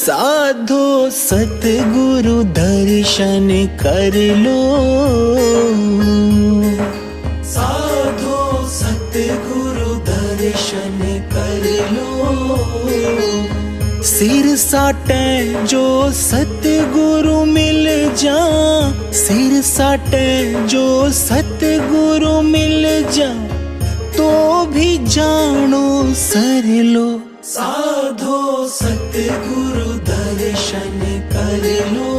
साधो सतगुरु दर्शन कर लो, साधो सतगुरु दर्शन कर लो। सिर साटे जो सतगुरु मिल जा, सिर साटे जो सतगुरु मिल जा, तो भी जानो सर लो। साधो सतगुरु दर्शन कर लो।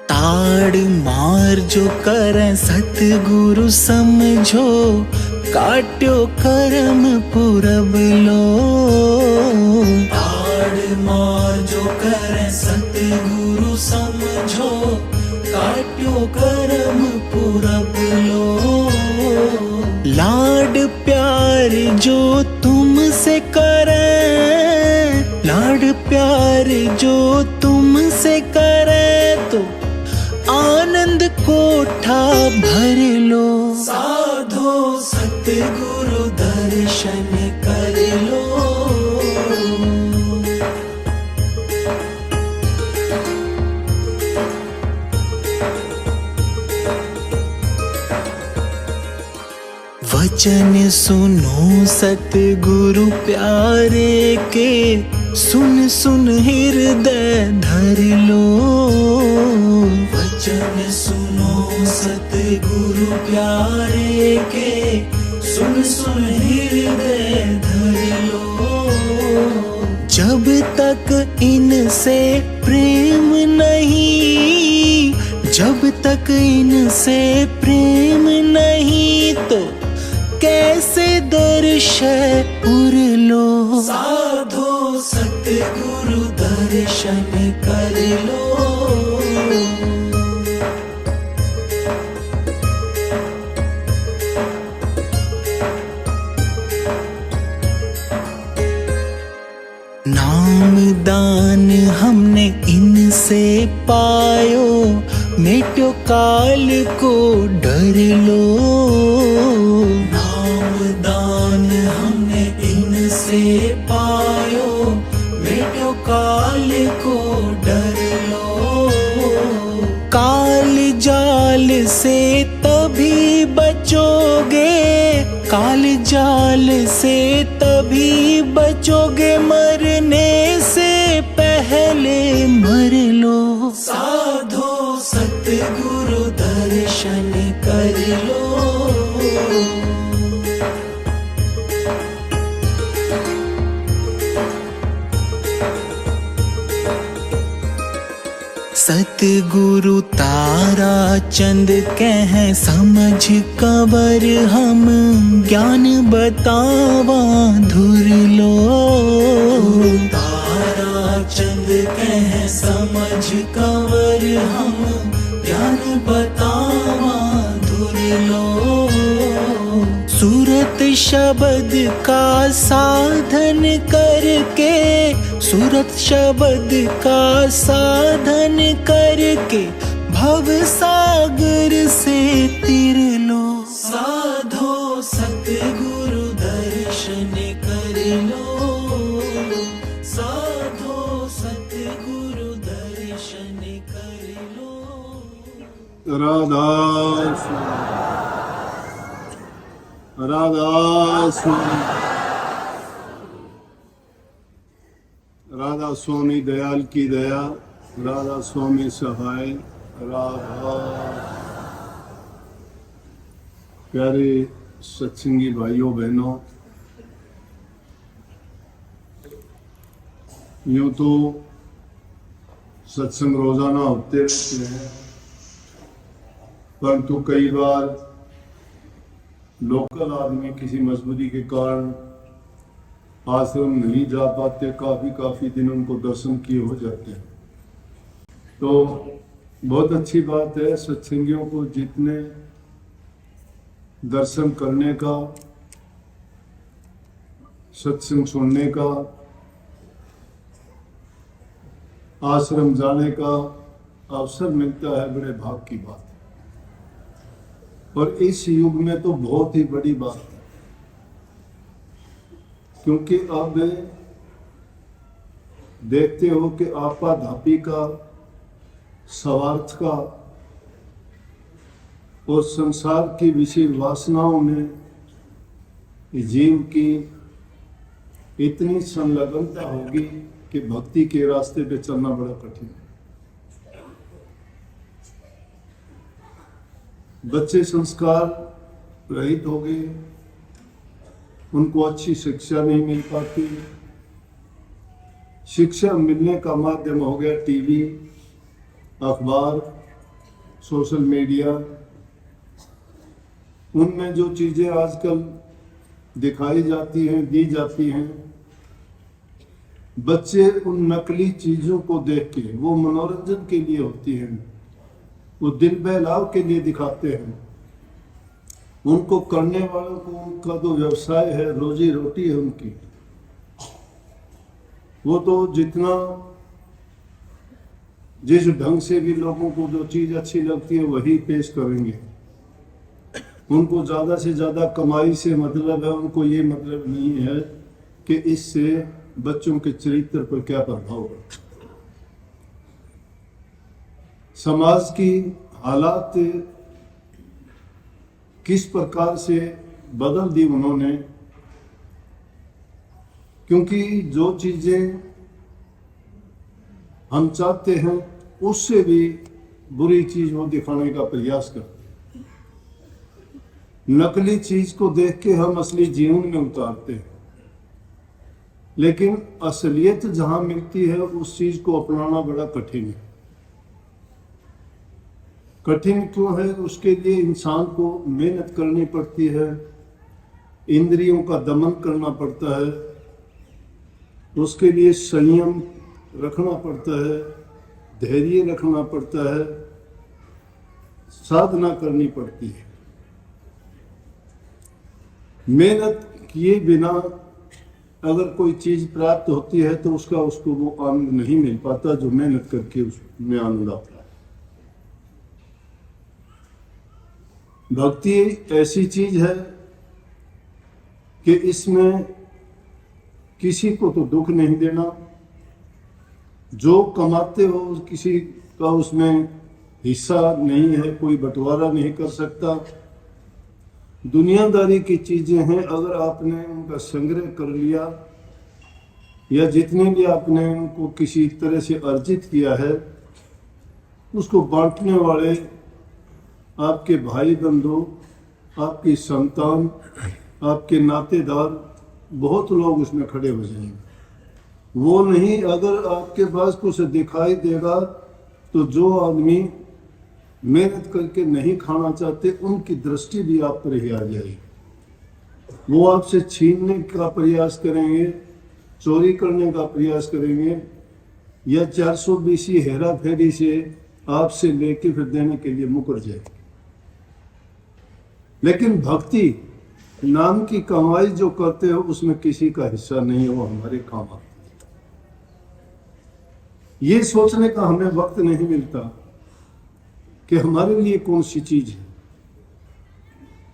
ताड़ मार जो करें सतगुरु समझो, काट्यो कर्म पुरब लो। ताड़ मार जो करें सतगुरु समझो, काट्यो कर्म पुरब लो। लाड प्यार जो तुमसे करे, लाड प्यार जो तुमसे करे, तो आनंद कोठा भर लो। साधो सतगुरु दर्शन कर लो। वचन सुनो सतगुरु प्यारे के, सुन सुन हृदय धर लो। वचन सुनो सतगुरु प्यारे के, सुन सुन हृदय धर लो। जब तक इनसे प्रेम नहीं, जब तक इनसे प्रेम नहीं, तो कैसे दर्शन उर लो। साधो सतगुरु दर्शन कर लो। नाम दान हमने इनसे पायो, मिट्यो काल को डर लो। नाम दान हमने इनसे पायो, मिट्यो काल को डर लो। काल जाल से तभी बचोगे, काल जाल से तभी बचोगे, मरने से पहले मर लो। साधो सतगुरु दर्शन कर लो। सतगुरु तारा चंद कह समझ कंवर, हम ज्ञान बतावा धुर लो। तारा चंद कह समझ कंवर, हम ज्ञान बतावा धुर लो। सूरत शब्द का साधन करके, सूरत शब्द का साधन करके, भव सागर से तिर लो। साधो सतगुरु दर्शन कर लो। साधो सतगुरु दर्शन कर लो। राधा राधा राधा स्वामी दयाल की दया, राधा स्वामी सहाय, राधा। प्यारे सत्संगी भाइयों बहनों, यूं तो सत्संग रोजाना होते रहते हैं, परंतु कई बार लोकल आदमी किसी मजबूरी के कारण आश्रम नहीं जा पाते, काफी दिन उनको दर्शन किए हो जाते हैं। तो बहुत अच्छी बात है सत्संगियों को जितने दर्शन करने का, सत्संग सुनने का, आश्रम जाने का अवसर मिलता है, बड़े भाग की बात है। और इस युग में तो बहुत ही बड़ी बात है, क्योंकि अब देखते हो कि आपाधापी का, स्वार्थ का और संसार की विषय वासनाओं में जीव की इतनी संलग्नता होगी कि भक्ति के रास्ते पे चलना बड़ा कठिन है। बच्चे संस्कार रहित हो गए, उनको अच्छी शिक्षा नहीं मिल पाती। शिक्षा मिलने का माध्यम हो गया टीवी, अखबार, सोशल मीडिया। उनमें जो चीजें आजकल दिखाई जाती हैं, दी जाती हैं, बच्चे उन नकली चीजों को देख के, वो मनोरंजन के लिए होती हैं, वो दिल बहलाव के लिए दिखाते हैं। उनको करने वालों को उनका तो व्यवसाय है, रोजी रोटी है उनकी। वो तो जितना जिस ढंग से भी लोगों को जो चीज अच्छी लगती है वही पेश करेंगे। उनको ज्यादा से ज्यादा कमाई से मतलब है, उनको ये मतलब नहीं है कि इससे बच्चों के चरित्र पर क्या प्रभाव है। समाज की हालात किस प्रकार से बदल दी उन्होंने, क्योंकि जो चीजें हम चाहते हैं उससे भी बुरी चीज वो दिखाने का प्रयास करते हैं। नकली चीज को देख के हम असली जीवन में उतारते हैं, लेकिन असलियत जहां मिलती है उस चीज को अपनाना बड़ा कठिन है। कठिन क्यों है? उसके लिए इंसान को मेहनत करनी पड़ती है, इंद्रियों का दमन करना पड़ता है, उसके लिए संयम रखना पड़ता है, धैर्य रखना पड़ता है, साधना करनी पड़ती है। मेहनत किए बिना अगर कोई चीज प्राप्त होती है तो उसको वो आनंद नहीं मिल पाता जो मेहनत करके उसमें आनंद आता है। भक्ति ऐसी चीज है कि इसमें किसी को तो दुख नहीं देना, जो कमाते हो किसी का उसमें हिस्सा नहीं है, कोई बंटवारा नहीं कर सकता। दुनियादारी की चीजें हैं, अगर आपने उनका संग्रह कर लिया या जितने भी आपने उनको किसी तरह से अर्जित किया है, उसको बांटने वाले आपके भाई बंधु, आपकी संतान, आपके नातेदार, बहुत लोग उसमें खड़े हो जाएंगे। वो नहीं, अगर आपके पास कुछ दिखाई देगा तो जो आदमी मेहनत करके नहीं खाना चाहते उनकी दृष्टि भी आप पर ही आ जाएगी। वो आपसे छीनने का प्रयास करेंगे, चोरी करने का प्रयास करेंगे, या 420 हेरा फेरी से आपसे लेके फिर देने के लिए मुकर जाएंगे। लेकिन भक्ति नाम की कमाई जो करते हो उसमें किसी का हिस्सा नहीं है, वो हमारे काम आती है। ये सोचने का हमें वक्त नहीं मिलता कि हमारे लिए कौन सी चीज है।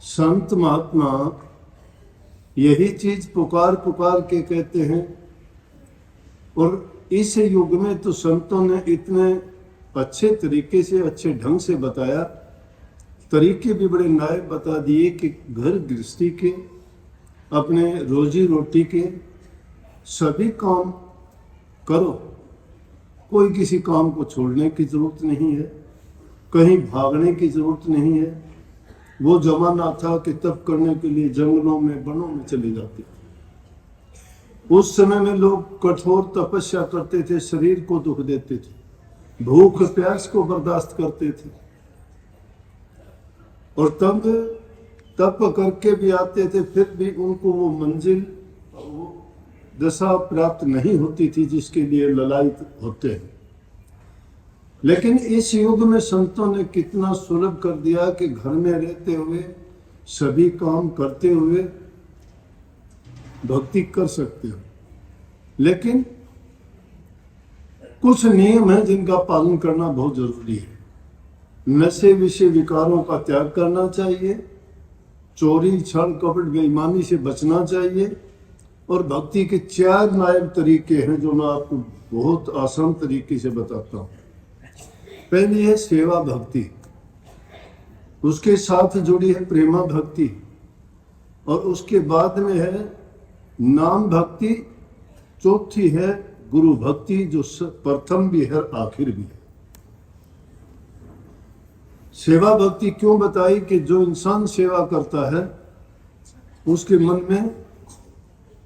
संत महात्मा यही चीज पुकार पुकार के कहते हैं, और इस युग में तो संतों ने इतने अच्छे तरीके से, अच्छे ढंग से बताया, तरीके भी बड़े नए बता दिए कि घर गृहस्थी के, अपने रोजी रोटी के सभी काम करो, कोई किसी काम को छोड़ने की जरूरत नहीं है, कहीं भागने की जरूरत नहीं है। वो जमाना था कि तप करने के लिए जंगलों में, वनों में चले जाते थे। उस समय में लोग कठोर तपस्या करते थे, शरीर को दुख देते थे, भूख प्यास को बर्दाश्त करते थे, और तब तप करके भी आते थे, फिर भी उनको वो मंजिल, वो दशा प्राप्त नहीं होती थी जिसके लिए ललायित होते हैं। लेकिन इस युग में संतों ने कितना सुलभ कर दिया कि घर में रहते हुए, सभी काम करते हुए भक्ति कर सकते हो। लेकिन कुछ नियम है जिनका पालन करना बहुत जरूरी है। नशे विषय विकारों का त्याग करना चाहिए, चोरी छल कपट बेईमानी से बचना चाहिए। और भक्ति के 4 नायक तरीके हैं जो मैं आपको बहुत आसान तरीके से बताता हूँ। पहली है सेवा भक्ति, उसके साथ जुड़ी है प्रेमा भक्ति, और उसके बाद में है नाम भक्ति, चौथी है गुरु भक्ति जो प्रथम भी है आखिर भी है। सेवा भक्ति क्यों बताई कि जो इंसान सेवा करता है उसके मन में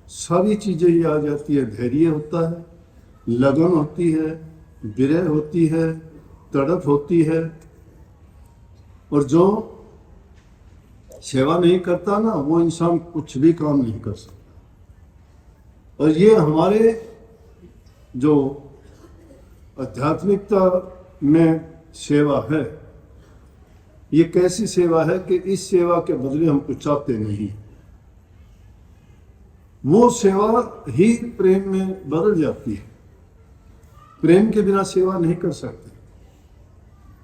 सारी चीजें ये आ जाती है। धैर्य होता है, लगन होती है, विरह होती है, तड़प होती है। और जो सेवा नहीं करता ना, वो इंसान कुछ भी काम नहीं कर सकता। और ये हमारे जो आध्यात्मिकता में सेवा है, ये कैसी सेवा है कि इस सेवा के बदले हम कुछ चाहते नहीं। वो सेवा ही प्रेम में बदल जाती है। प्रेम के बिना सेवा नहीं कर सकते।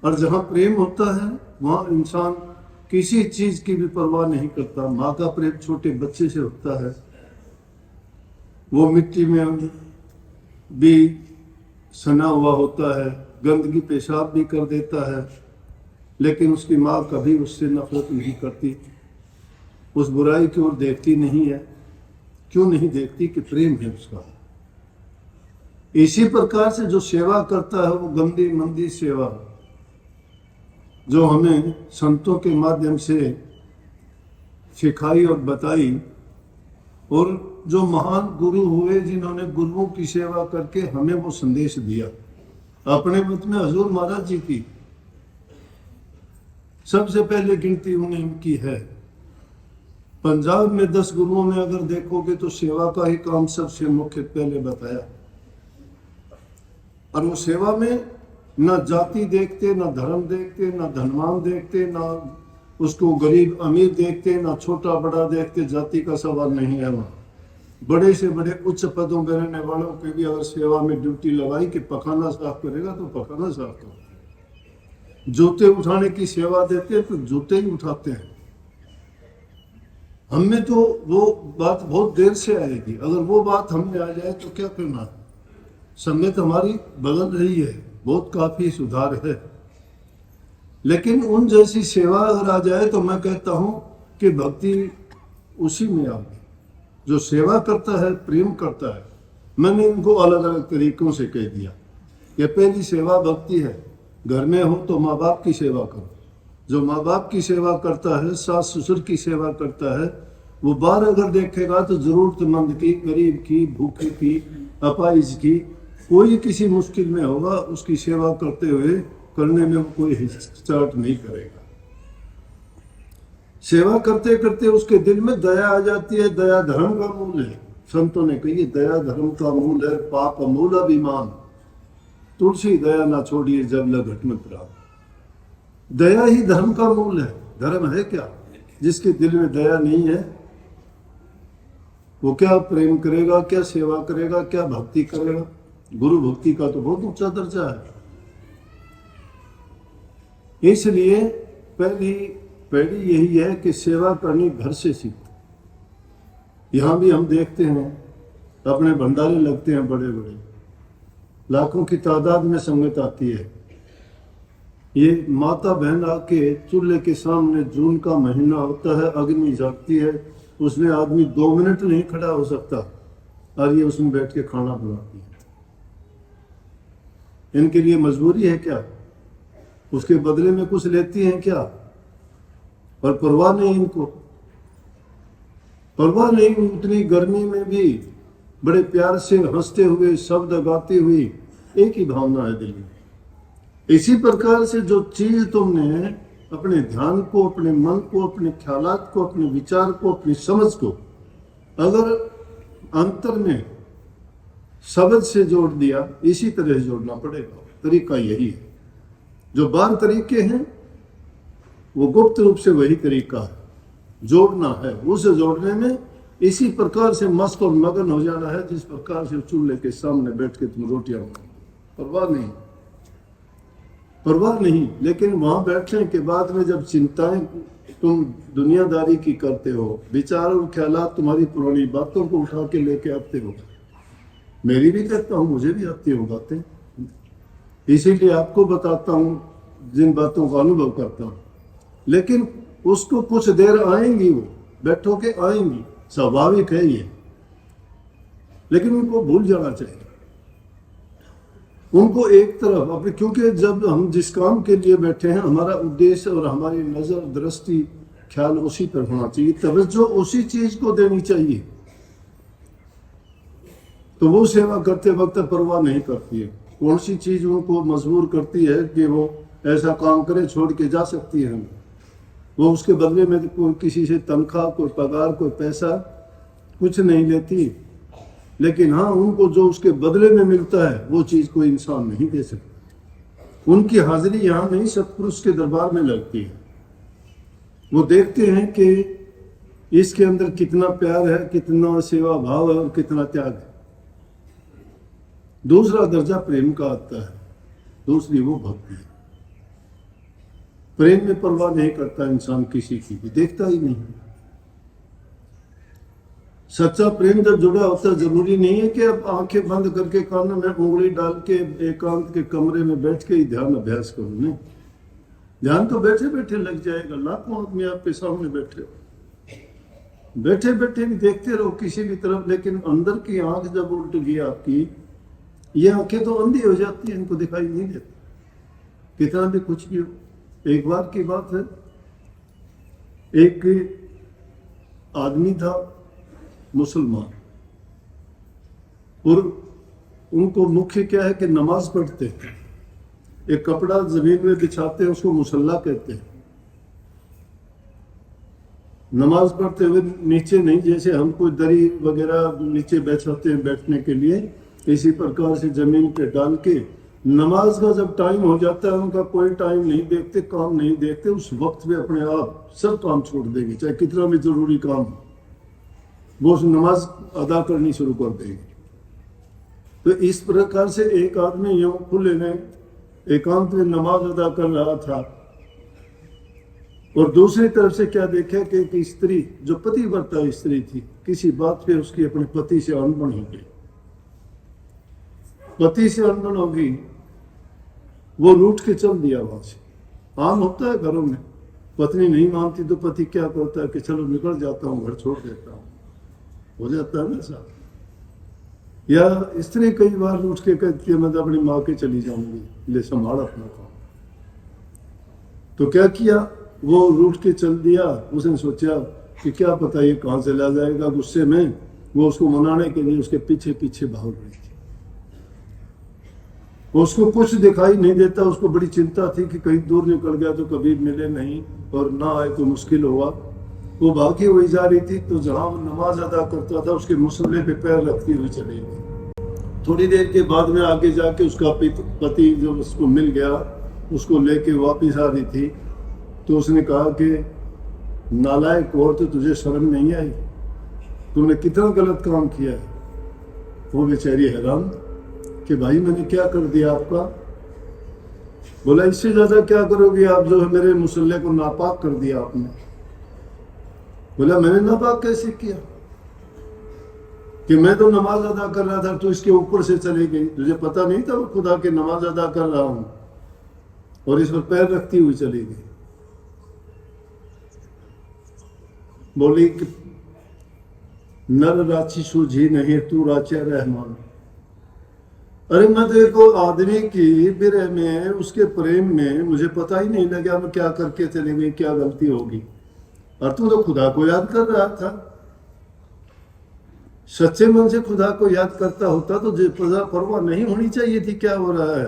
और जहां प्रेम होता है वहां इंसान किसी चीज की भी परवाह नहीं करता। माँ का प्रेम छोटे बच्चे से होता है, वो मिट्टी में भी सना हुआ होता है, गंदगी पेशाब भी कर देता है, लेकिन उसकी माँ कभी उससे नफरत नहीं करती, उस बुराई की ओर देखती नहीं है। क्यों नहीं देखती? कि प्रेम है उसका। इसी प्रकार से जो सेवा करता है वो गंदी मंदी सेवा जो हमें संतों के माध्यम से सिखाई और बताई, और जो महान गुरु हुए जिन्होंने गुरुओं की सेवा करके हमें वो संदेश दिया। अपने मत में हजूर महाराज जी की सबसे पहले गिनती उन्हीं की है। पंजाब में 10 गुरुओं में अगर देखोगे तो सेवा का ही काम सबसे मुख्य पहले बताया। और वो सेवा में ना जाति देखते, ना धर्म देखते, ना धनवान देखते, ना उसको गरीब अमीर देखते, ना छोटा बड़ा देखते। जाति का सवाल नहीं है वहाँ। बड़े से बड़े उच्च पदों में रहने वालों की भी अगर सेवा में ड्यूटी लगाई कि पखाना साफ करेगा तो पखाना साफ करेगा। जूते उठाने की सेवा देते हैं तो जूते ही उठाते हैं। हमें तो वो बात बहुत देर से आएगी। अगर वो बात हमें आ जाए तो क्या करना है? समय तो हमारी बदल रही है, बहुत काफी सुधार है, लेकिन उन जैसी सेवा अगर आ जाए तो मैं कहता हूं कि भक्ति उसी में आ गई। जो सेवा करता है, प्रेम करता है। मैंने इनको अलग अलग तरीकों से कह दिया। ये पहली सेवा भक्ति है। घर में हो तो माँ बाप की सेवा करो। जो माँ बाप की सेवा करता है, सास ससुर की सेवा करता है, वो बाहर अगर देखेगा तो जरूरतमंद की, गरीब की, भूखे की, अपाहिज की, कोई किसी मुश्किल में होगा, उसकी सेवा करते हुए करने में कोई हिचकिचाहट नहीं करेगा। सेवा करते करते उसके दिल में दया आ जाती है। दया धर्म का मूल है। संतों ने कही दया धर्म का मूल है, पाप मूल अभिमान, तुलसी दया ना छोड़िए जब लग घट मत रहा। दया ही धर्म का मूल है। धर्म है क्या? जिसके दिल में दया नहीं है वो क्या प्रेम करेगा, क्या सेवा करेगा, क्या भक्ति करेगा? गुरु भक्ति का तो बहुत ऊंचा दर्जा है। इसलिए पहली यही है कि सेवा करनी घर से सीखो। यहां भी हम देखते हैं अपने भंडारे लगते हैं बड़े बड़े, लाखों की तादाद में संगत आती है। ये माता बहन आके चूल्हे के सामने, जून का महीना होता है, अग्नि जगती है, उसमें आदमी 2 मिनट नहीं खड़ा हो सकता और ये उसमें बैठ के खाना बनाती है। इनके लिए मजबूरी है क्या? उसके बदले में कुछ लेती हैं क्या? और परवाह नहीं इनको, परवाह नहीं। उतनी गर्मी में भी बड़े प्यार से हंसते हुए, शब्द गाती हुई, एक ही भावना है दिल में। इसी प्रकार से जो चीज तुमने अपने ध्यान को, अपने मन को, अपने ख्यालात को, अपने विचार को, अपनी समझ को अगर अंतर में शब्द से जोड़ दिया, इसी तरह जोड़ना पड़ेगा। तरीका यही है। जो 12 तरीके हैं वो गुप्त रूप से वही तरीका है, जोड़ना है। उसे जोड़ने में इसी प्रकार से मस्त और मगन हो जाना है जिस प्रकार से चूल्हे के सामने बैठ के तुम रोटियां बनाओ, परवाह नहीं। परवाह नहीं। लेकिन वहां बैठने के बाद में जब चिंताएं तुम दुनियादारी की करते हो, विचार और ख्यालात तुम्हारी पुरानी बातों को उठा के लेके आते हो, मेरी भी कहता हूँ, मुझे भी आती हो बातें, इसीलिए आपको बताता हूँ, जिन बातों का अनुभव करता हूँ। लेकिन उसको कुछ देर आएंगी, वो बैठो के आएंगी, स्वाभाविक है ये, लेकिन उनको भूल जाना चाहिए। उनको एक तरफ अपने, क्योंकि जब हम जिस काम के लिए बैठे हैं, हमारा उद्देश्य और हमारी नजर, दृष्टि, ख्याल उसी पर होना चाहिए, तवज्जो उसी चीज को देनी चाहिए। तो वो सेवा करते वक्त परवाह नहीं करती है कौन सी चीज उनको मजबूर करती है कि वो ऐसा काम करे, छोड़ के जा सकती है। वो उसके बदले में कोई किसी से तनख्वाह, कोई पगार, कोई पैसा कुछ नहीं लेती, लेकिन हाँ, उनको जो उसके बदले में मिलता है वो चीज कोई इंसान नहीं दे सकता। उनकी हाजिरी यहाँ नहीं, सतपुरुष के दरबार में लगती है। वो देखते हैं कि इसके अंदर कितना प्यार है, कितना सेवा भाव है और कितना त्याग है। दूसरा दर्जा प्रेम का आता है, दूसरी वो भक्ति है। प्रेम में परवाह नहीं करता इंसान किसी की भी, देखता ही नहीं। सच्चा प्रेम जब जुड़ा होता है, जरूरी नहीं है कि अब आंखें बंद करके कान में उंगली डाल के एकांत के कमरे में बैठ के ही ध्यान अभ्यास करो। नहीं, ध्यान तो बैठे बैठे लग जाएगा। लाखों आदमी आपके सामने बैठे हो, बैठे बैठे भी देखते रहो किसी भी तरफ, लेकिन अंदर की आंख जब उल्ट गई आपकी, ये आंखें तो अंधी हो जाती है, इनको दिखाई नहीं देता कितना भी कुछ भी हो। एक बार की बात है, एक आदमी था मुसलमान, और उनको मुख्य क्या है कि नमाज पढ़ते हैं, एक कपड़ा जमीन में बिछाते हैं, उसको मुसल्ला कहते हैं। नमाज पढ़ते हुए नीचे नहीं, जैसे हम कोई दरी वगैरह नीचे बैठाते हैं बैठने के लिए, इसी प्रकार से जमीन पे डाल के नमाज का जब टाइम हो जाता है, उनका कोई टाइम नहीं देखते, काम नहीं देखते, उस वक्त में अपने आप सब काम छोड़ देंगे, चाहे कितना भी जरूरी काम हो, वो नमाज अदा करनी शुरू कर देंगे। तो इस प्रकार से एक आदमी यूं खुले में एकांत में नमाज अदा कर रहा था, और दूसरी तरफ से क्या देखा कि एक स्त्री जो पतिव्रता स्त्री थी, किसी बात पे उसकी अपने पति से अनबन हो गई। पति से अनबन हो गई, वो रूठ के चल दिया वहां से। आम होता है घरों में, पत्नी नहीं मानती तो पति क्या करता है कि चलो निकल जाता हूँ, घर छोड़ देता हूँ, हो जाता है ना साहब। या स्त्री कई बार रूठ के कहती है मैं तो अपनी माँ के चली जाऊंगी, ले संभाल अपना काम। तो क्या किया, वो रूठ के चल दिया। उसने सोचा कि क्या पता ये कहाँ चला जाएगा, गुस्से में वो उसको मनाने के लिए उसके पीछे पीछे भाग रही थी। उसको कुछ दिखाई नहीं देता, उसको बड़ी चिंता थी कि कहीं दूर निकल गया तो कभी मिले नहीं, और ना आए तो मुश्किल हुआ। वो भागी हुई जा रही थी, तो जहां वो नमाज अदा करता था उसके मुसल्ले पे पैर रखती हुई चली गई। थोड़ी देर के बाद में आगे जाके उसका पति जो उसको मिल गया, उसको लेके वापिस आ रही थी, तो उसने कहा कि नालायक और तो तुझे शर्म नहीं आई, तुमने कितना गलत काम किया है। वो बेचारी हैरान कि भाई मैंने क्या कर दिया आपका। बोला इससे ज्यादा क्या करोगे आप, जो है मेरे मुसल्ले को नापाक कर दिया आपने। बोला मैंने नापाक कैसे किया, कि मैं तो नमाज अदा कर रहा था, तो इसके ऊपर से चली गई, तुझे पता नहीं था वो खुदा के नमाज अदा कर रहा हूं, और इस पर पैर रखती हुई चली गई। बोली कि नर राची सूझी नहीं, तू राचा रहमान। अरे मैं तो एक आदमी की बिरह में, उसके प्रेम में मुझे पता ही नहीं लगा मैं क्या करके चली गई, क्या गलती होगी। और तू तो खुदा को याद कर रहा था। सच्चे मन से खुदा को याद करता होता तो परवाह नहीं होनी चाहिए थी क्या हो रहा है,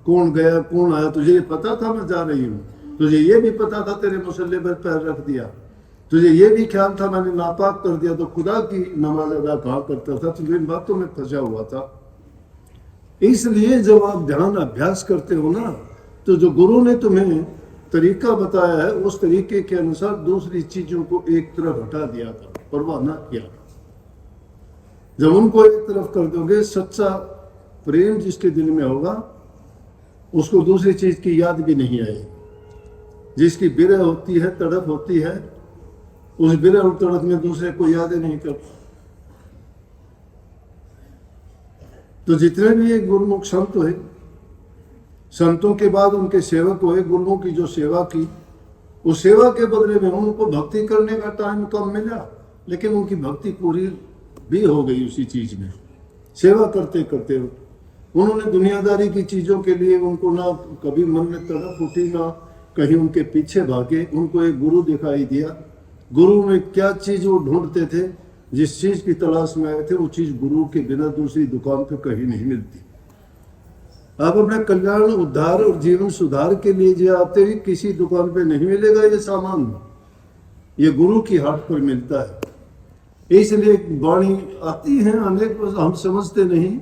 कौन गया कौन आया। तुझे ये पता था मैं जा रही हूँ, तुझे ये भी पता था तेरे मुसल्ले पर पैर रख दिया, तुझे ये भी ख्याल था मैंने नापाक कर दिया, तो खुदा की नमाज अदा कहा करता था, तुझे इन बातों में फंसा हुआ था। इसलिए जब आप ध्यान अभ्यास करते हो ना, तो जो गुरु ने तुम्हें तरीका बताया है, उस तरीके के अनुसार दूसरी चीजों को एक तरफ हटा दिया था, परवाह ना किया। जब उनको एक तरफ कर दोगे, सच्चा प्रेम जिसके दिल में होगा, उसको दूसरी चीज की याद भी नहीं आई। जिसकी बिरह होती है, तड़प होती है, उस बिरह और तड़प में दूसरे को याद नहीं करता। तो जितने भी एक गुरुमुख संत हुए, संतों के बाद उनके सेवक हुए, गुरुओं की जो सेवा की, उस सेवा के बदले में उनको भक्ति करने का टाइम कम मिला, लेकिन उनकी भक्ति पूरी भी हो गई उसी चीज में। सेवा करते करते उन्होंने दुनियादारी की चीजों के लिए उनको ना कभी मन में तड़प उठी, ना कहीं उनके पीछे भागे। उनको एक गुरु दिखाई दिया। गुरु में क्या चीज वो ढूंढते थे, जिस चीज की तलाश में आए थे, वो चीज गुरु के बिना दूसरी दुकान पे कहीं नहीं मिलती। आप अपने कल्याण, उद्धार और जीवन सुधार के लिए जो आते ही किसी दुकान पे नहीं मिलेगा ये सामान, ये गुरु की हाट पर मिलता है। इसलिए वाणी आती है अनेक, हम समझते नहीं।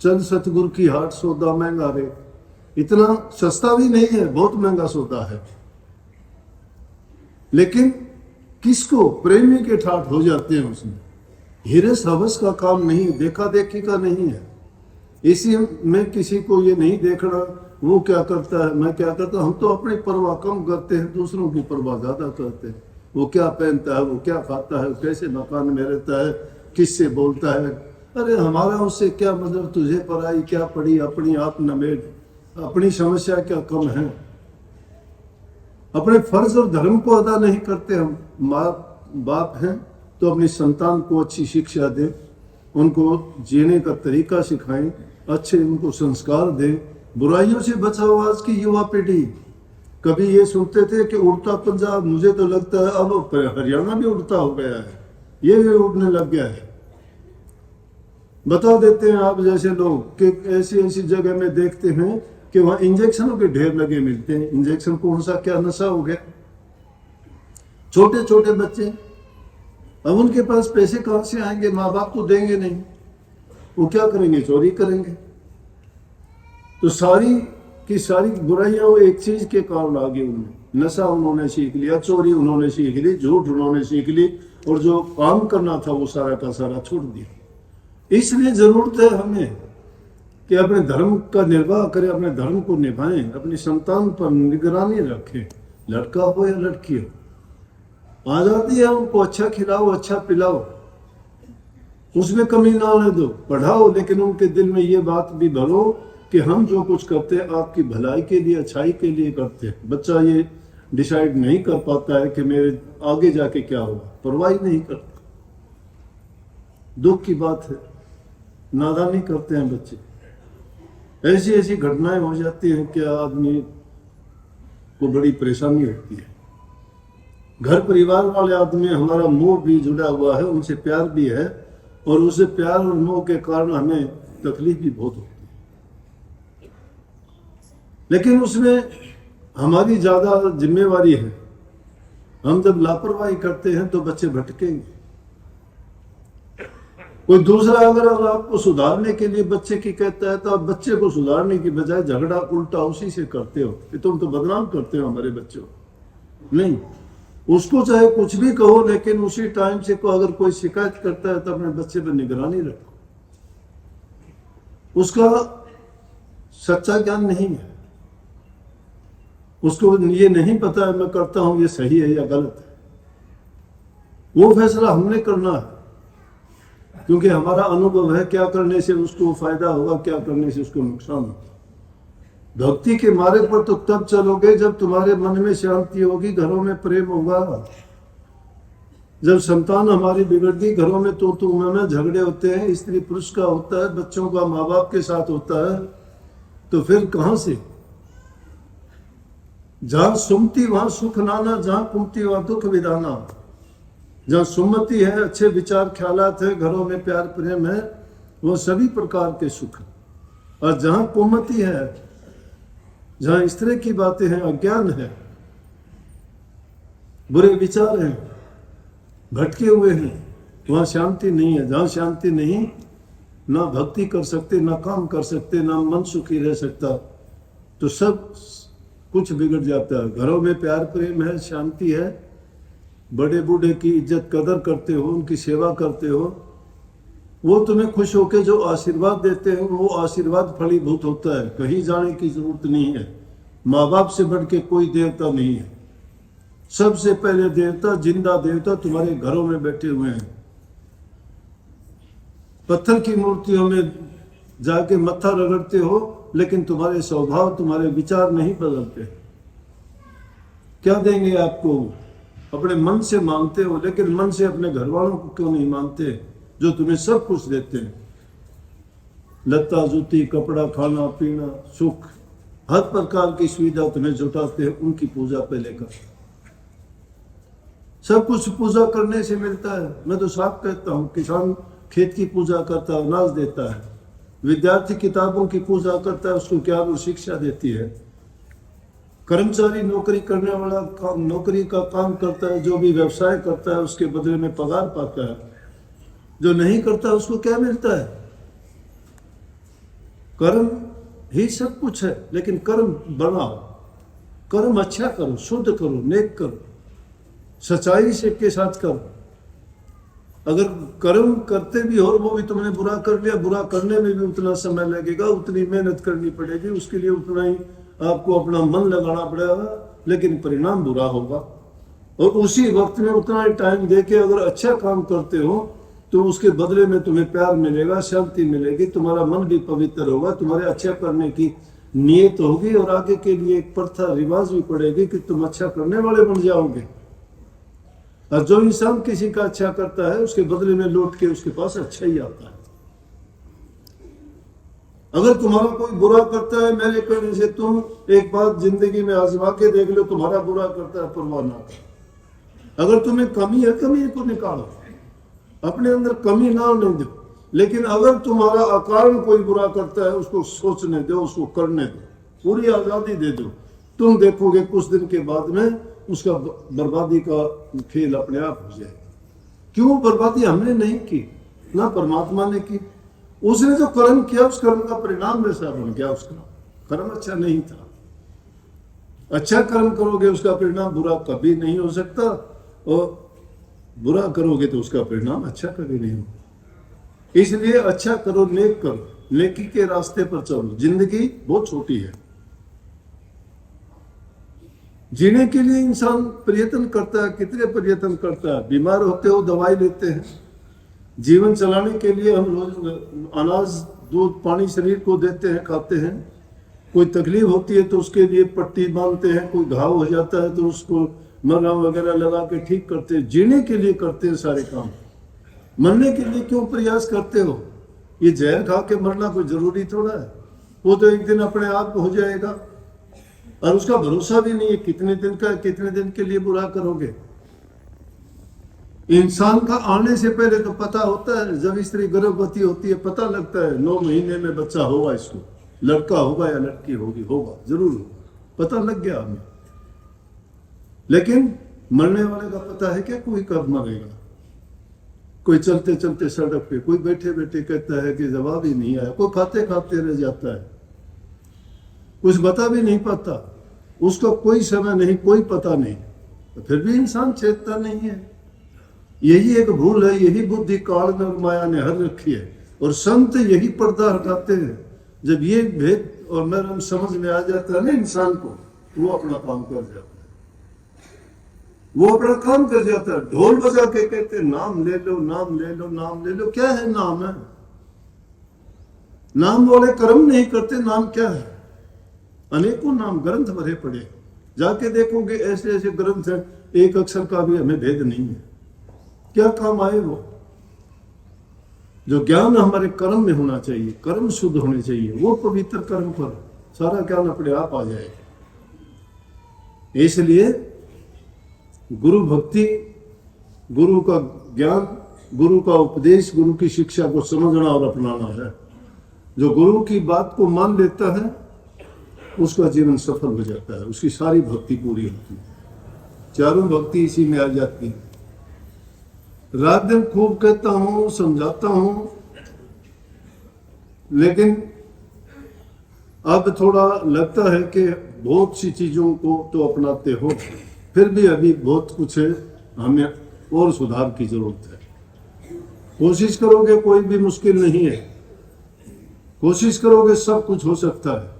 चंद सतगुरु की हाट सौदा महंगा रे, इतना सस्ता भी नहीं है, बहुत महंगा सौदा है। लेकिन किसको? प्रेमी के ठाठ हो जाते हैं उसमें। हिरस हवस का काम नहीं, देखा देखी का नहीं है। इसी में किसी को ये नहीं देखना वो क्या करता है, मैं क्या करता हूँ। हम तो अपनी परवाह कम करते हैं, दूसरों की परवाह ज्यादा करते हैं। वो क्या पहनता है, वो क्या खाता है, कैसे मकान में रहता है, किससे बोलता है, अरे हमारा उससे क्या मतलब, तुझे पढ़ाई क्या पड़ी, अपनी आप नमेड़, अपनी समस्या क्या कम है। अपने फर्ज और धर्म को अदा नहीं करते। हम माँ बाप हैं तो अपनी संतान को अच्छी शिक्षा दें, उनको जीने का तरीका सिखाएं, अच्छे उनको संस्कार दें। बुराइयों से बचाओ। आज की युवा पीढ़ी, कभी ये सुनते थे कि उड़ता पंजाब, मुझे तो लगता है अब हरियाणा भी उड़ता हो गया है, ये भी उड़ने लग गया है। बता देते हैं आप जैसे लोग कि ऐसी ऐसी जगह में देखते हैं कि वहां इंजेक्शनों के ढेर लगे मिलते हैं। इंजेक्शन कौन सा क्या नशा हो गया। छोटे छोटे बच्चे, अब उनके पास पैसे कहां से आएंगे, माँ बाप तो देंगे नहीं, वो क्या करेंगे, चोरी करेंगे। तो सारी की सारी बुराइयां वो एक चीज के कारण आ गई उनमें। नशा उन्होंने सीख लिया, चोरी उन्होंने सीख ली, झूठ उन्होंने सीख ली, और जो काम करना था वो सारा का सारा छोड़ दिया। इसलिए जरूरत है हमें कि अपने धर्म का निर्वाह करें, अपने धर्म को निभाएं, अपनी संतान पर निगरानी रखें, लड़का हो या लड़की हो। आजादी है, उनको अच्छा खिलाओ, अच्छा पिलाओ, उसमें कमी ना आने दो। पढ़ाओ, लेकिन उनके दिल में ये बात भी भरो कि हम जो कुछ करते हैं आपकी भलाई के लिए, अच्छाई के लिए करते हैं। बच्चा ये डिसाइड नहीं कर पाता है कि मेरे आगे जाके क्या होगा, परवाह नहीं करते। दुख की बात है, नादानी करते हैं बच्चे। ऐसी ऐसी घटनाएं हो जाती हैं कि आदमी को बड़ी परेशानी होती है। घर परिवार वाले आदमी, हमारा मोह भी जुड़ा हुआ है, उनसे प्यार भी है, और उसे प्यार और मोह के कारण हमें तकलीफ भी बहुत होती है। लेकिन उसमें हमारी ज्यादा जिम्मेवारी है। हम जब लापरवाही करते हैं तो बच्चे भटकेंगे। कोई दूसरा अगर आपको सुधारने के लिए बच्चे की कहता है तो आप बच्चे को सुधारने की बजाय झगड़ा उल्टा उसी से करते हो कि तुम तो बदनाम करते हो हमारे बच्चों। नहीं, उसको चाहे कुछ भी कहो, लेकिन उसी टाइम से को अगर कोई शिकायत करता है तो अपने बच्चे पर निगरानी रखो। उसका सच्चा ज्ञान नहीं है, उसको ये नहीं पता है मैं करता हूं ये सही है या गलत है। वो फैसला हमने करना है, क्योंकि हमारा अनुभव है क्या करने से उसको फायदा होगा, क्या करने से उसको नुकसान होगा। भक्ति के मार्ग पर तो तब चलोगे जब तुम्हारे मन में शांति होगी, घरों में प्रेम होगा। जब संतान हमारी बिगड़ती, घरों में तो मैं झगड़े होते हैं, स्त्री पुरुष का होता है, बच्चों का माँ बाप के साथ होता है, तो फिर कहां से? जहां सुमति वहां सुख नाना, जहां कुमति वहां दुख विधाना। जहां सुमति है, अच्छे विचार ख्यालात है, घरों में प्यार प्रेम है, वो सभी प्रकार के सुख। और जहां कुमति है, जहां इस तरह की बातें हैं, अज्ञान है, बुरे विचार हैं, भटके हुए हैं, वहां शांति नहीं है। जहां शांति नहीं, ना भक्ति कर सकते, ना काम कर सकते, ना मन सुखी रह सकता, तो सब कुछ बिगड़ जाता है। घरों में प्यार प्रेम है, शांति है, बड़े बूढ़े की इज्जत कदर करते हो, उनकी सेवा करते हो, वो तुम्हें खुश होकर जो आशीर्वाद देते हैं वो आशीर्वाद फलीभूत होता है, कहीं जाने की जरूरत नहीं है। माँ बाप से बढ़ के कोई देवता नहीं है। सबसे पहले देवता, जिंदा देवता तुम्हारे घरों में बैठे हुए हैं। पत्थर की मूर्तियों में जाके मत्था रगड़ते हो, लेकिन तुम्हारे स्वभाव, तुम्हारे विचार नहीं बदलते। क्या देंगे आपको? अपने मन से मांगते हो, लेकिन मन से अपने घर वालों को क्यों नहीं मांगते जो तुम्हें सब कुछ देते हैं? लत्ता, जूती, कपड़ा, खाना पीना, सुख, हर प्रकार की सुविधा तुम्हें जुटाते हैं। उनकी पूजा पहले कर। सब कुछ पूजा करने से मिलता है। मैं तो साफ कहता हूँ, किसान खेत की पूजा करता है, अनाज देता है। विद्यार्थी किताबों की पूजा करता है, उसको क्या वो शिक्षा देती है। कर्मचारी नौकरी करने वाला नौकरी का काम करता है, जो भी व्यवसाय करता है उसके बदले में पगार पाता है। जो नहीं करता उसको क्या मिलता है? कर्म ही सब कुछ है। लेकिन कर्म बनाओ, कर्म अच्छा करो, शुद्ध करो, नेक करो, सच्चाई से के साथ करो। अगर कर्म करते भी हो और वो भी तुमने बुरा कर लिया, बुरा करने में भी उतना समय लगेगा, उतनी मेहनत करनी पड़ेगी, उसके लिए उतना ही आपको अपना मन लगाना पड़ेगा, लेकिन परिणाम बुरा होगा। और उसी वक्त में उतना ही टाइम देके अगर अच्छा काम करते हो तो उसके बदले में तुम्हें प्यार मिलेगा, शांति मिलेगी, तुम्हारा मन भी पवित्र होगा, तुम्हारे अच्छा करने की नीयत होगी और आगे के लिए एक प्रथा रिवाज भी पड़ेगी कि तुम अच्छा करने वाले बन जाओगे। और जो इंसान किसी का अच्छा करता है उसके बदले में लौट के उसके पास अच्छा ही आता है। अगर तुम्हारा कोई बुरा करता है, मेरे कहने से तुम एक बात जिंदगी में आजमा के देख लो, तुम्हारा बुरा करता है, परवाह ना करो। अगर तुम्हें कमी है, कमी को निकालो, अपने अंदर कमी ना होने दो। लेकिन अगर तुम्हारा अकारण कोई बुरा करता है, उसको सोचने दो, उसको करने दो, पूरी आजादी दे दो। तुम देखोगे कुछ दिन के बाद में उसका बर्बादी का खेल अपने आप हो जाएगा। क्यों? बर्बादी हमने नहीं की, ना परमात्मा ने की। उसने जो कर्म किया उस कर्म का परिणाम वैसा बन गया। उसका कर्म अच्छा नहीं था। अच्छा कर्म करोगे उसका परिणाम बुरा कभी नहीं हो सकता, और बुरा करोगे तो उसका परिणाम अच्छा कभी नहीं होगा। इसलिए अच्छा करो, नेक करो, नेकी के रास्ते पर चलो। जिंदगी बहुत छोटी है। जीने के लिए इंसान प्रयत्न करता है। कितने प्रयत्न करता है? बीमार होते हो दवाई लेते हैं। जीवन चलाने के लिए हम रोज अनाज, दूध, पानी शरीर को देते हैं, खाते हैं। कोई तकलीफ होती है तो उसके लिए पट्टी बांधते हैं, कोई घाव हो जाता है तो उसको मरहम वगैरह लगा के ठीक करते हैं। जीने के लिए करते हैं सारे काम। मरने के लिए क्यों प्रयास करते हो? ये जहर खा के मरना कोई जरूरी थोड़ा है। वो तो एक दिन अपने आप हो जाएगा और उसका भरोसा भी नहीं है कितने दिन का, कितने दिन के लिए बुरा करोगे। इंसान का आने से पहले तो पता होता है। जब स्त्री गर्भवती होती है पता लगता है 9 महीने में बच्चा होगा, इसको लड़का होगा या लड़की होगी, होगा जरूर होगा, पता लग गया हमें। लेकिन मरने वाले का पता है क्या कोई कब मरेगा? कोई चलते चलते सड़क पे, कोई बैठे बैठे कहता है कि जवाब ही नहीं आया, कोई खाते खाते रह जाता है, कुछ बता भी नहीं पाता, उसका कोई समय नहीं, कोई पता नहीं, तो फिर भी इंसान चेतता नहीं है। यही एक भूल है, यही बुद्धि काल में और माया ने हर रखी है। और संत यही पर्दा हटाते हैं। जब ये भेद और मर्म समझ में आ जाता है ना इंसान को, वो अपना काम कर जाता है, वो अपना काम कर जाता है। ढोल बजा के कहते नाम ले लो, नाम ले लो, नाम ले लो। क्या है नाम? है नाम वाले कर्म नहीं करते। नाम क्या है? अनेकों नाम ग्रंथ भरे पड़े, जाके देखोगे ऐसे ऐसे ग्रंथ हैं, एक अक्षर का भी हमें भेद नहीं है। क्या काम आए वो? जो ज्ञान हमारे कर्म में होना चाहिए, कर्म शुद्ध होने चाहिए, वो पवित्र कर्म पर सारा ज्ञान अपने आप आ जाएगा। इसलिए गुरु भक्ति, गुरु का ज्ञान, गुरु का उपदेश, गुरु की शिक्षा को समझना और अपनाना है। जो गुरु की बात को मान लेता है उसका जीवन सफल हो जाता है, उसकी सारी भक्ति पूरी होती है। चारों भक्ति इसी में आ जाती है। रात दिन खूब कहता हूं, समझाता हूं, लेकिन अब थोड़ा लगता है कि बहुत सी चीजों को तो अपनाते हो, फिर भी अभी बहुत कुछ है, हमें और सुधार की जरूरत है। कोशिश करोगे कोई भी मुश्किल नहीं है, कोशिश करोगे सब कुछ हो सकता है।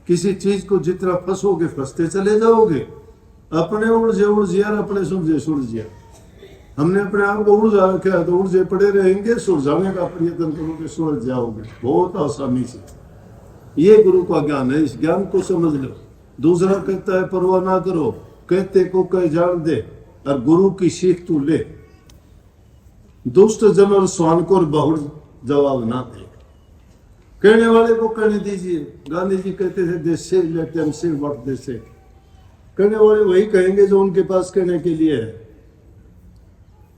किसी चीज को जितना फंसोगे फंसते चले जाओगे। अपने उलझे यार, अपने सुलझे। हमने अपने आप को उलझा रखा है तो उलझे पड़े रहेंगे। सुलझाने का प्रयत्न करोगे सुलझ जाओगे बहुत आसानी से। ये गुरु का ज्ञान है, इस ज्ञान को समझ लो। दूसरा कहता है परवाह ना करो, कहते को कह जान दे, और गुरु की सीख तू ले। दुष्ट जन और स्वान को बहुड़ जवाब ना दे। कहने वाले को कहने दीजिए। गांधी जी कहते थे देश से लेते हम सिर वक्त देश से। कहने वाले वही कहेंगे जो उनके पास कहने के लिए है,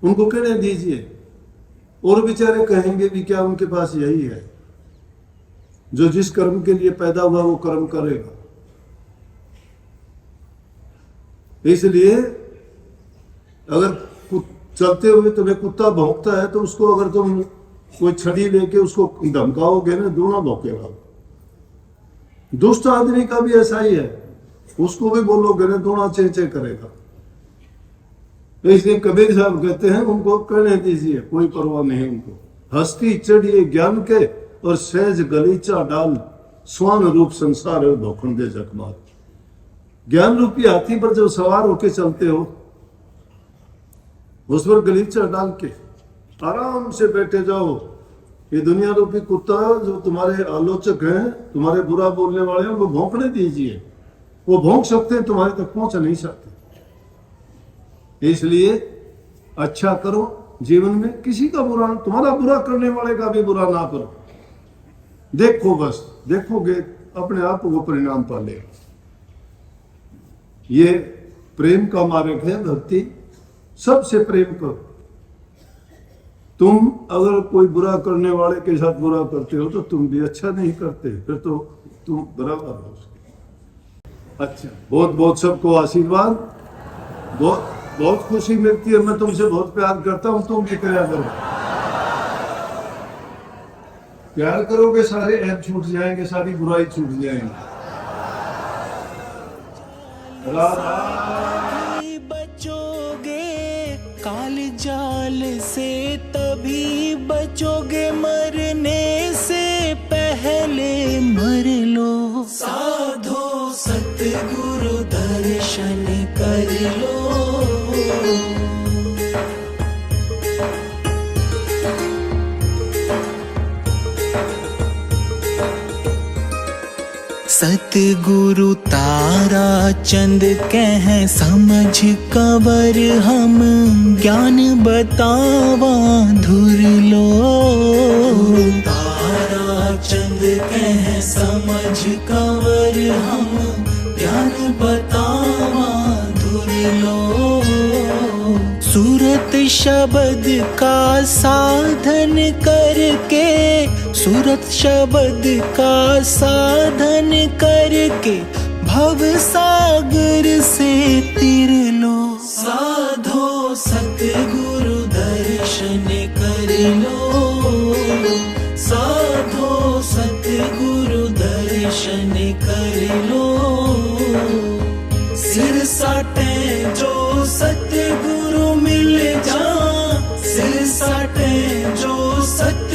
उनको कहने दीजिए। और बेचारे कहेंगे भी क्या, उनके पास यही है। जो जिस कर्म के लिए पैदा हुआ वो कर्म करेगा। इसलिए अगर चलते हुए तुम्हें कुत्ता भौंकता है तो उसको अगर तुम कोई छड़ी लेके उसको धमकाओगे ना, दूना भौंकेगा। दुष्ट आदमी का भी ऐसा ही है, उसको भी बोलोगे ना दूना चेंचे करेगा। इसलिए कबीर साहब कहते हैं उनको कहने दीजिए, कोई परवाह नहीं उनको। हस्ती चढ़िए ज्ञान के और सहज गलीचा डाल, स्वान रूप संसार है धोखन दे जगमात। ज्ञान रूपी हाथी पर जब सवार होके चलते हो, उस पर गलीचा डाल के आराम से बैठे जाओ। ये दुनिया रूपी कुत्ता जो तुम्हारे आलोचक हैं, तुम्हारे बुरा बोलने वाले हैं, उनको भौंकने दीजिए। वो भौंक सकते हैं, तुम्हारे तक पहुंच नहीं सकते। इसलिए अच्छा करो जीवन में, किसी का बुरा, तुम्हारा बुरा करने वाले का भी बुरा ना करो। देखो बस, देखोगे अपने आप वो परिणाम पालेगा। ये प्रेम का मार्ग है भक्ति। सबसे प्रेम करो। तुम अगर कोई बुरा करने वाले के साथ बुरा करते हो तो तुम भी अच्छा नहीं करते, फिर तो तुम बराबर हो उसके। अच्छा, बहुत बहुत सबको आशीर्वाद। बहुत बहुत खुशी मिलती है। मैं तुमसे बहुत प्यार करता हूं, तुम भी प्यार करो। प्यार करोगे सारे ऐप छूट जाएंगे, सारी बुराई छूट जाएंगे। बचोगे काल जाल से, तभी बचोगे, मरने से पहले मर लो। साधो सतगुरु दर्शन कर लो। सतगुरु तारा चंद कह समझ कंवर, हम ज्ञान बतावा धुर लो। तारा चंद कह समझ कंवर, हम ज्ञान बतावा धुर लो। सूरत शब्द का साधन करके, सूरत शब्द का साधन करके, भव सागर से तिर लो। साधो सतगुरु दर्शन कर लो। साधो सतगुरु दर्शन कर लो। सिर साटे जो सतगुरु मिल जा, सिर साटे जो सत